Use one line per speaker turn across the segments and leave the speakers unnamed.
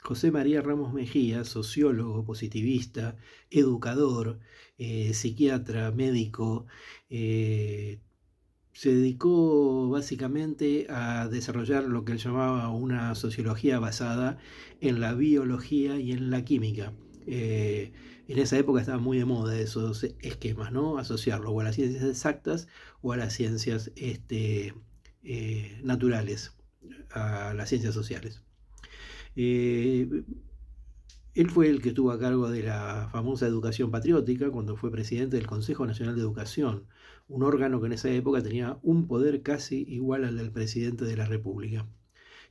José María Ramos Mejía, sociólogo, positivista, educador, psiquiatra, médico, se dedicó básicamente a desarrollar lo que él llamaba una sociología basada en la biología y en la química. En esa época estaba muy de moda esos esquemas, ¿no? Asociarlo o a las ciencias exactas o a las ciencias naturales, a las ciencias sociales. Eh, Él fue el que estuvo a cargo de la famosa educación patriótica cuando fue presidente del Consejo Nacional de Educación, un órgano que en esa época tenía un poder casi igual al del presidente de la República.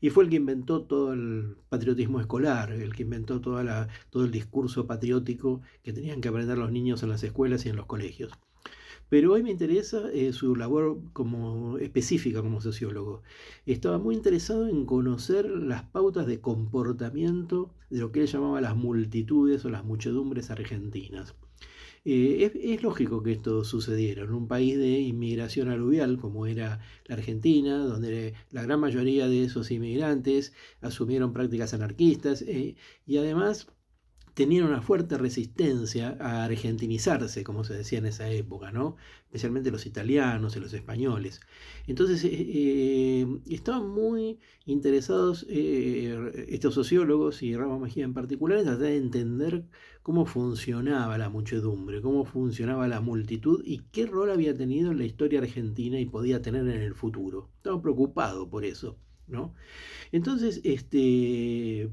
Y fue el que inventó todo el patriotismo escolar, el que inventó todo el discurso patriótico que tenían que aprender los niños en las escuelas y en los colegios. Pero hoy me interesa su labor como específica como sociólogo. Estaba muy interesado en conocer las pautas de comportamiento de lo que él llamaba las multitudes o las muchedumbres argentinas. Es lógico que esto sucediera en un país de inmigración aluvial como era la Argentina, donde la gran mayoría de esos inmigrantes asumieron prácticas anarquistas y además tenían una fuerte resistencia a argentinizarse, como se decía en esa época, ¿no? Especialmente los italianos y los españoles. Entonces, estaban muy interesados estos sociólogos y Ramos Mejía en particular en tratar de entender cómo funcionaba la muchedumbre, cómo funcionaba la multitud y qué rol había tenido en la historia argentina y podía tener en el futuro. Estaba preocupado por eso, ¿no? Entonces,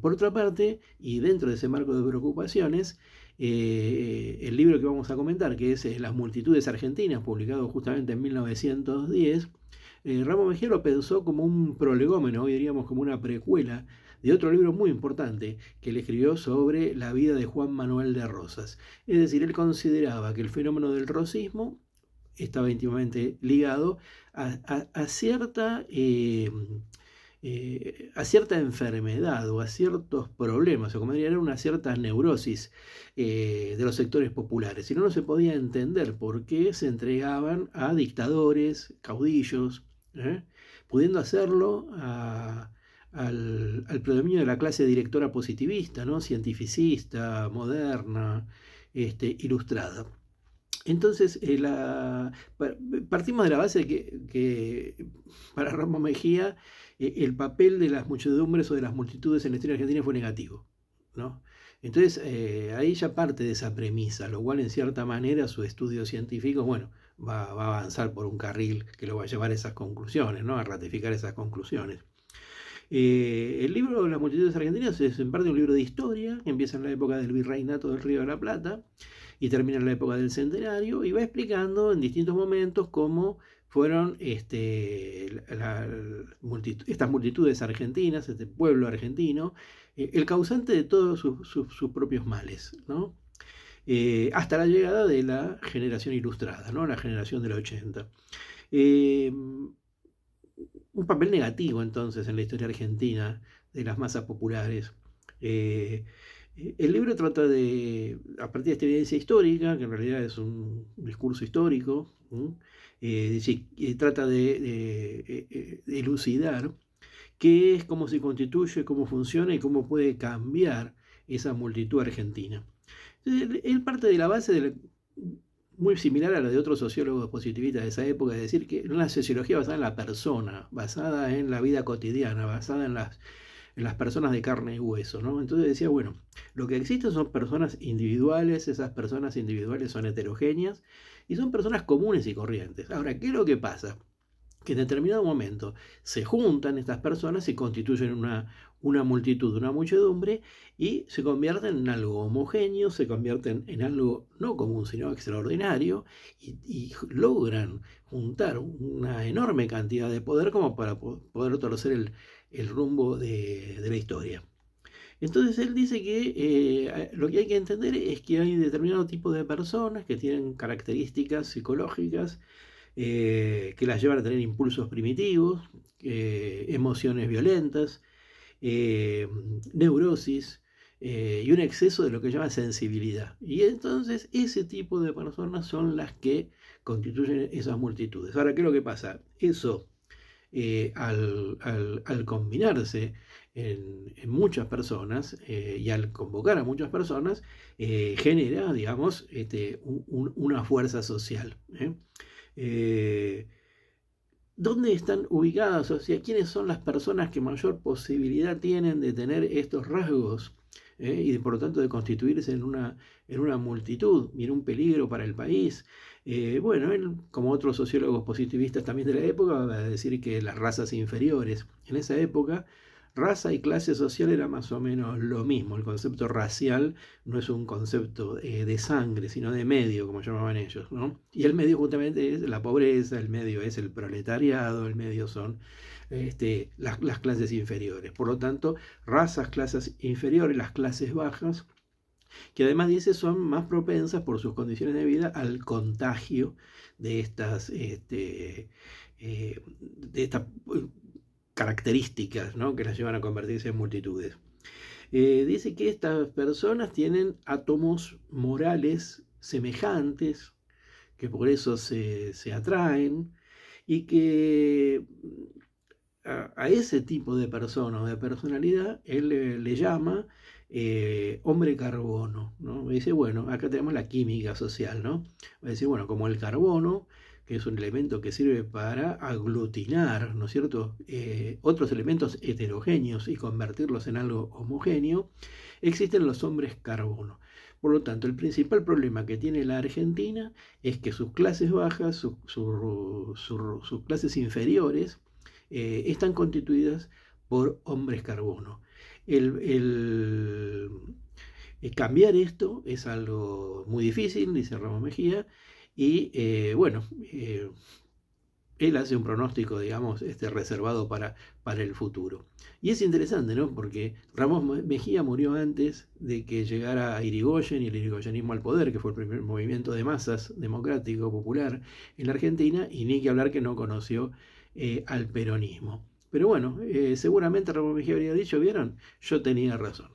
por otra parte, y dentro de ese marco de preocupaciones, el libro que vamos a comentar, que es Las multitudes argentinas, publicado justamente en 1910, Ramos Mejía lo pensó como un prolegómeno, hoy diríamos como una precuela, de otro libro muy importante que él escribió sobre la vida de Juan Manuel de Rosas. Es decir, él consideraba que el fenómeno del rosismo estaba íntimamente ligado a cierta a cierta enfermedad o a ciertos problemas, o como diría, era una cierta neurosis de los sectores populares. Si no, no se podía entender por qué se entregaban a dictadores, caudillos, pudiendo hacerlo al predominio de la clase directora positivista, ¿no? Cientificista, moderna, ilustrada. Entonces, partimos de la base de que para Ramos Mejía el papel de las muchedumbres o de las multitudes en la historia argentina fue negativo, ¿no? Entonces, ahí ya parte de esa premisa, lo cual en cierta manera su estudio científico, bueno, va a avanzar por un carril que lo va a llevar a esas conclusiones, ¿no? A ratificar esas conclusiones. El libro Las multitudes argentinas es en parte un libro de historia, que empieza en la época del virreinato del Río de la Plata y termina en la época del Centenario, y va explicando en distintos momentos cómo fueron estas multitudes argentinas, este pueblo argentino, el causante de todos sus propios males, ¿no? Hasta la llegada de la generación ilustrada, ¿no? La generación del 80. Un papel negativo entonces en la historia argentina de las masas populares. El libro trata a partir de esta evidencia histórica, que en realidad es un discurso histórico, trata de elucidar qué es, cómo se constituye, cómo funciona y cómo puede cambiar esa multitud argentina. Entonces, él parte de la base muy similar a la de otros sociólogos positivistas de esa época, es decir, que una sociología basada en la persona, basada en la vida cotidiana, basada en las personas de carne y hueso, ¿no? Entonces decía, bueno, lo que existen son personas individuales, esas personas individuales son heterogéneas y son personas comunes y corrientes. Ahora, ¿qué es lo que pasa? Que en determinado momento se juntan estas personas y constituyen una multitud, una muchedumbre, y se convierten en algo homogéneo, se convierten en algo no común, sino extraordinario, y logran juntar una enorme cantidad de poder como para poder torcer el rumbo de la historia. Entonces él dice que lo que hay que entender es que hay determinado tipo de personas que tienen características psicológicas que las llevan a tener impulsos primitivos, emociones violentas, neurosis y un exceso de lo que llama sensibilidad. Y entonces ese tipo de personas son las que constituyen esas multitudes. Ahora, ¿qué es lo que pasa? Eso, al combinarse en muchas personas, y al convocar a muchas personas, genera, digamos, una fuerza social. ¿Dónde están ubicadas? O sea, ¿quiénes son las personas que mayor posibilidad tienen de tener estos rasgos? Y por lo tanto de constituirse en una multitud y en un peligro para el país. Bueno, él, como otros sociólogos positivistas también de la época, va a decir que las razas inferiores. En esa época, raza y clase social era más o menos lo mismo. El concepto racial no es un concepto de sangre, sino de medio, como llamaban ellos, ¿no? Y el medio justamente es la pobreza, el medio es el proletariado, el medio son las clases inferiores. Por lo tanto, razas, clases inferiores, las clases bajas, que además dice son más propensas por sus condiciones de vida al contagio de estas, características, ¿no?, que las llevan a convertirse en multitudes. Dice que estas personas tienen átomos morales semejantes, que por eso se atraen, y que a ese tipo de persona o de personalidad él le llama hombre carbono, ¿no? Dice, bueno, acá tenemos la química social, ¿no? Va a decir, bueno, como el carbono, que es un elemento que sirve para aglutinar, ¿no es cierto?, otros elementos heterogéneos y convertirlos en algo homogéneo, existen los hombres carbono. Por lo tanto, el principal problema que tiene la Argentina es que sus clases bajas, sus clases inferiores, están constituidas por hombres carbono. Cambiar esto es algo muy difícil, dice Ramos Mejía, y bueno, él hace un pronóstico, digamos, reservado para el futuro. Y es interesante, ¿no? Porque Ramos Mejía murió antes de que llegara Irigoyen y el irigoyenismo al poder, que fue el primer movimiento de masas democrático, popular en la Argentina, y ni que hablar que no conoció al peronismo. Pero bueno, seguramente Ramos Mejía habría dicho, ¿vieron? Yo tenía razón.